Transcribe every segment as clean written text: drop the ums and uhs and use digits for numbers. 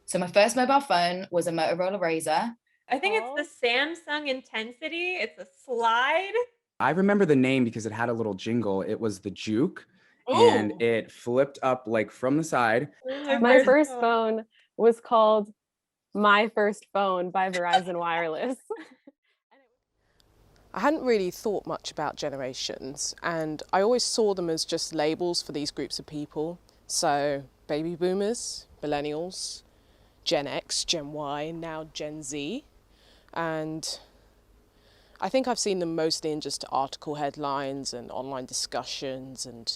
So my first mobile phone was a Motorola Razr. I think it's Oh, the Samsung Intensity. It's a slide. I remember the name because it had a little jingle. It was the Juke, and Ooh, it flipped up like from the side. my my first first phone. phone was called My First Phone by Verizon Wireless. I hadn't really thought much about generations, and I always saw them as just labels for these groups of people. So, baby boomers, millennials, Gen X, Gen Y, now Gen Z. And I think I've seen them mostly in just article headlines and online discussions, and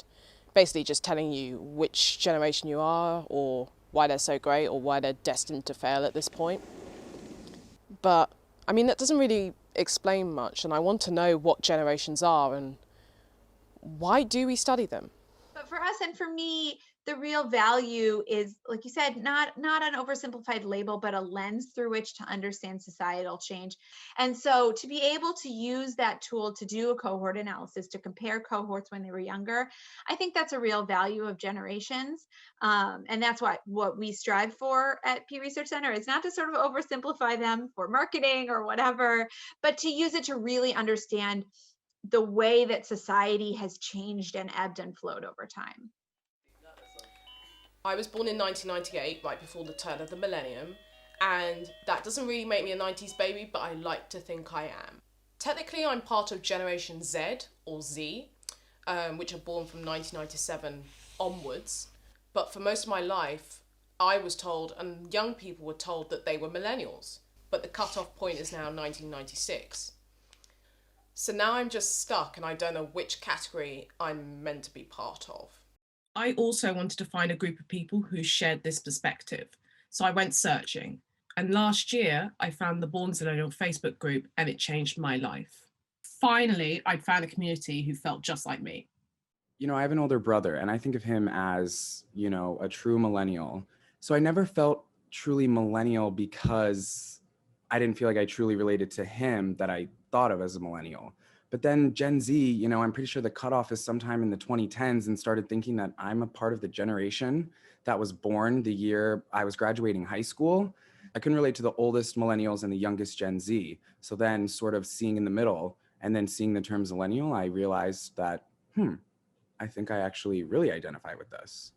basically just telling you which generation you are, or why they're so great, or why they're destined to fail at this point. But I mean, that doesn't really explain much, and I want to know what generations are and why do we study them? But for us and for me, the real value is, like you said, not an oversimplified label, but a lens through which to understand societal change. And so to be able to use that tool to do a cohort analysis, to compare cohorts when they were younger, I think that's a real value of generations. And that's what we strive for at Pew Research Center. It's not to sort of oversimplify them for marketing or whatever, but to use it to really understand the way that society has changed and ebbed and flowed over time. I was born in 1998, right before the turn of the millennium, and that doesn't really make me a 90s baby, but I like to think I am. Technically, I'm part of Generation Z, or Z, which are born from 1997 onwards, but for most of my life, I was told, and young people were told, that they were millennials, but the cut-off point is now 1996. So now I'm just stuck and I don't know which category I'm meant to be part of. I also wanted to find a group of people who shared this perspective. So I went searching. And last year, I found the Born Zillennial Facebook group and it changed my life. Finally, I found a community who felt just like me. I have an older brother, and I think of him as, a true millennial. So I never felt truly millennial because I didn't feel like I truly related to him that I thought of as a millennial. But then Gen Z, I'm pretty sure the cutoff is sometime in the 2010s, and started thinking that I'm a part of the generation that was born the year I was graduating high school. I couldn't relate to the oldest millennials and the youngest Gen Z. So then sort of seeing in the middle and then seeing the term zillennial, I realized that, I think I actually really identify with this.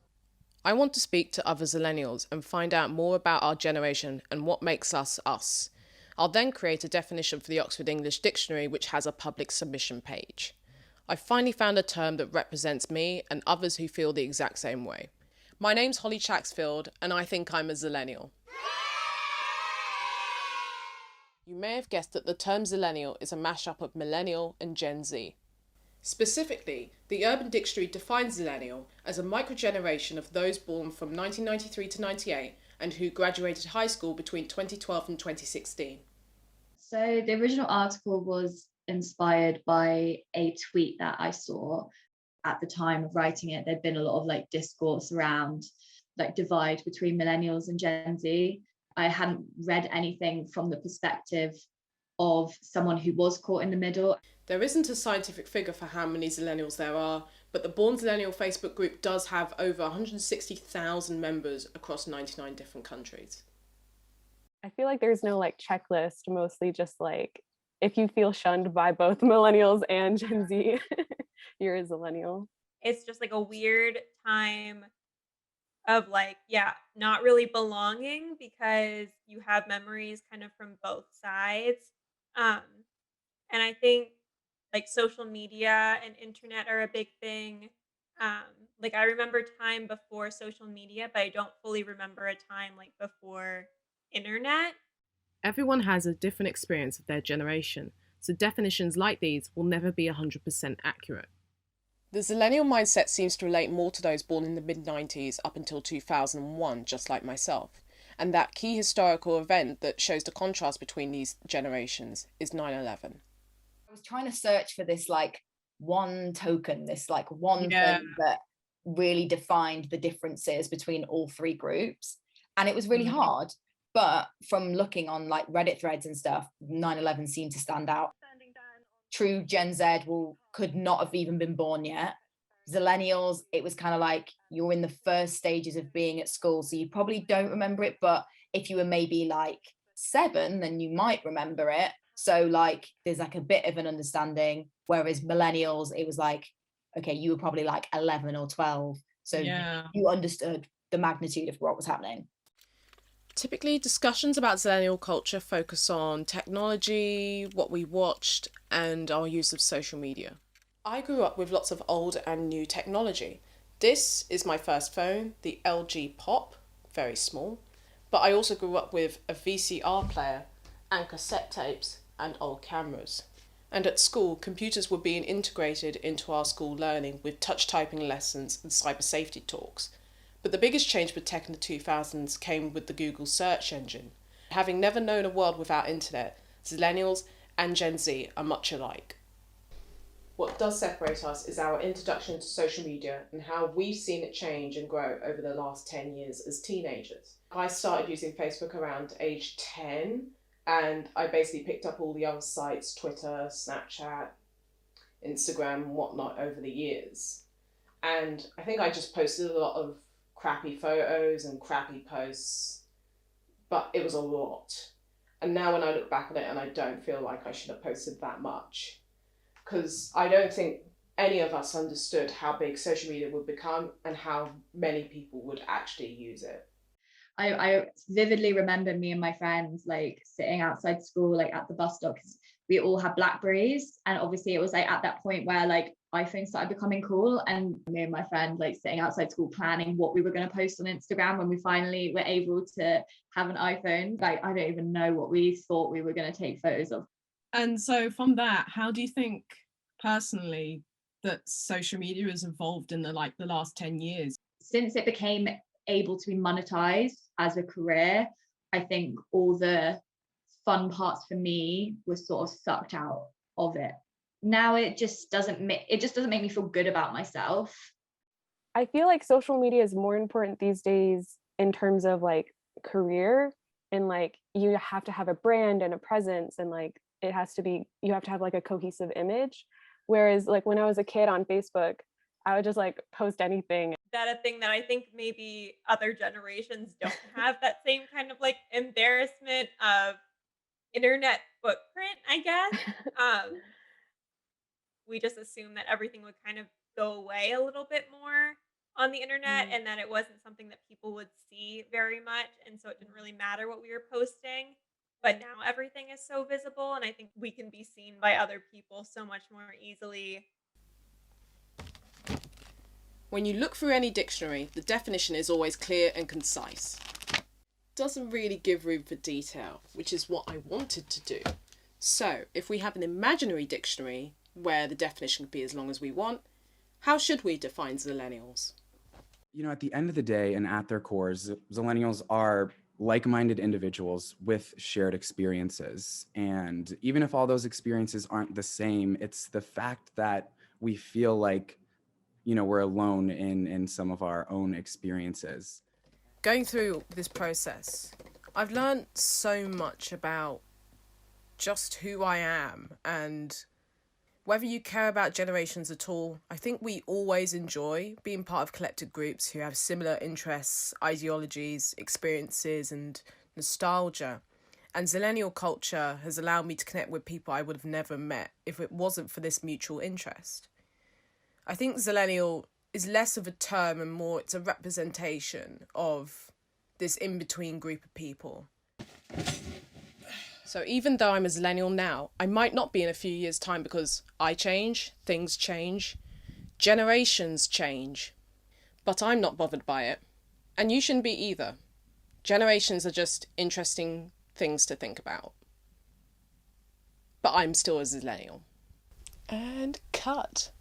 I want to speak to other Zillennials and find out more about our generation and what makes us us. I'll then create a definition for the Oxford English Dictionary, which has a public submission page. I finally found a term that represents me and others who feel the exact same way. My name's Holly Chaxfield, and I think I'm a Zillennial. You may have guessed that the term Zillennial is a mashup of millennial and Gen Z. Specifically, the Urban Dictionary defines Zillennial as a microgeneration of those born from 1993 to 98 and who graduated high school between 2012 and 2016. So the original article was inspired by a tweet that I saw at the time of writing it. There'd been a lot of discourse around divide between millennials and Gen Z. I hadn't read anything from the perspective of someone who was caught in the middle. There isn't a scientific figure for how many Zillennials there are, but the Born Zillennial Facebook group does have over 160,000 members across 99 different countries. I feel like there's no checklist, mostly just if you feel shunned by both millennials and Gen Z, you're a Zillennial. It's just a weird time of not really belonging because you have memories kind of from both sides. Um, and I think social media and internet are a big thing. Um, I remember time before social media, but I don't fully remember a time before internet. Everyone has a different experience of their generation, so definitions like these will never be 100% accurate. The Zillennial mindset seems to relate more to those born in the mid-90s up until 2001, just like myself. And that key historical event that shows the contrast between these generations is 9/11. I was trying to search for this one token, this one thing that really defined the differences between all three groups. And it was really hard. But from looking on Reddit threads and stuff, 9/11 seemed to stand out. True Gen Z could not have even been born yet. Zillennials, it was kind of like you're in the first stages of being at school, so you probably don't remember it, but if you were maybe like 7, then you might remember it. So like there's like a bit of an understanding, whereas millennials, it was like, okay, you were probably like 11 or 12, so you understood the magnitude of what was happening. Typically, discussions about Zillennial culture focus on technology, what we watched, and our use of social media. I grew up with lots of old and new technology. This is my first phone, the LG Pop, very small, but I also grew up with a VCR player and cassette tapes and old cameras. And at school, computers were being integrated into our school learning with touch typing lessons and cyber safety talks. But the biggest change with tech in the 2000s came with the Google search engine. Having never known a world without internet, Zillennials and Gen Z are much alike. What does separate us is our introduction to social media and how we've seen it change and grow over the last 10 years as teenagers. I started using Facebook around age 10, and I basically picked up all the other sites, Twitter, Snapchat, Instagram and whatnot over the years. And I think I just posted a lot of crappy photos and crappy posts, but it was a lot. And now when I look back on it, and I don't feel like I should have posted that much, because I don't think any of us understood how big social media would become and how many people would actually use it. I vividly remember me and my friends like sitting outside school, like at the bus stop, because we all had Blackberries, and obviously it was like at that point where like iPhones started becoming cool, and me and my friend like sitting outside school planning what we were going to post on Instagram when we finally were able to have an iPhone. Like I don't even know what we thought we were going to take photos of. And so from that, how do you think personally that social media has evolved in the last 10 years? Since it became able to be monetized as a career, I think all the fun parts for me were sort of sucked out of it. Now it just doesn't make me feel good about myself. I feel like social media is more important these days in terms of like career, and like you have to have a brand and a presence, and like you have to have like a cohesive image. Whereas like when I was a kid on Facebook, I would just like post anything. That a thing that I think maybe other generations don't have, that same kind of like embarrassment of internet footprint, I guess. We just assumed that everything would kind of go away a little bit more on the internet, and that it wasn't something that people would see very much, and so it didn't really matter what we were posting. But now everything is so visible, and I think we can be seen by other people so much more easily. When you look through any dictionary, the definition is always clear and concise. Doesn't really give room for detail, which is what I wanted to do. So, if we have an imaginary dictionary where the definition could be as long as we want, how should we define Zillennials? You know, at the end of the day and at their cores, Zillennials are like-minded individuals with shared experiences. And even if all those experiences aren't the same, it's the fact that we feel like, you know, we're alone in some of our own experiences. Going through this process, I've learned so much about just who I am, and whether you care about generations at all, I think we always enjoy being part of collective groups who have similar interests, ideologies, experiences, and nostalgia. And Zillennial culture has allowed me to connect with people I would have never met if it wasn't for this mutual interest. I think Zillennial is less of a term and more it's a representation of this in-between group of people. So even though I'm a Zillennial now, I might not be in a few years' time because I change, things change, generations change. But I'm not bothered by it. And you shouldn't be either. Generations are just interesting things to think about. But I'm still a Zillennial. And cut.